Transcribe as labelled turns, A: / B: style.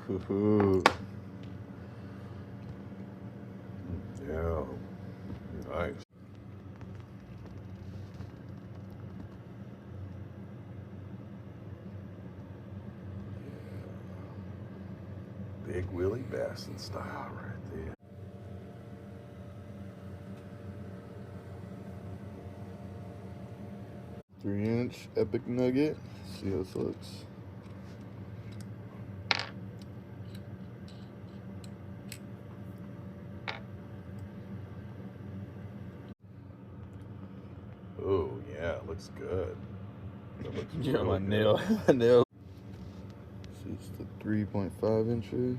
A: Yeah, nice. Big Willie Bassin style right there.
B: Three-inch Epic Nugget. See how this looks.
A: Oh yeah, it looks good. That looks
B: Yeah,
A: really
B: my
A: good.
B: nail. My nail. This is the 3.5 inches.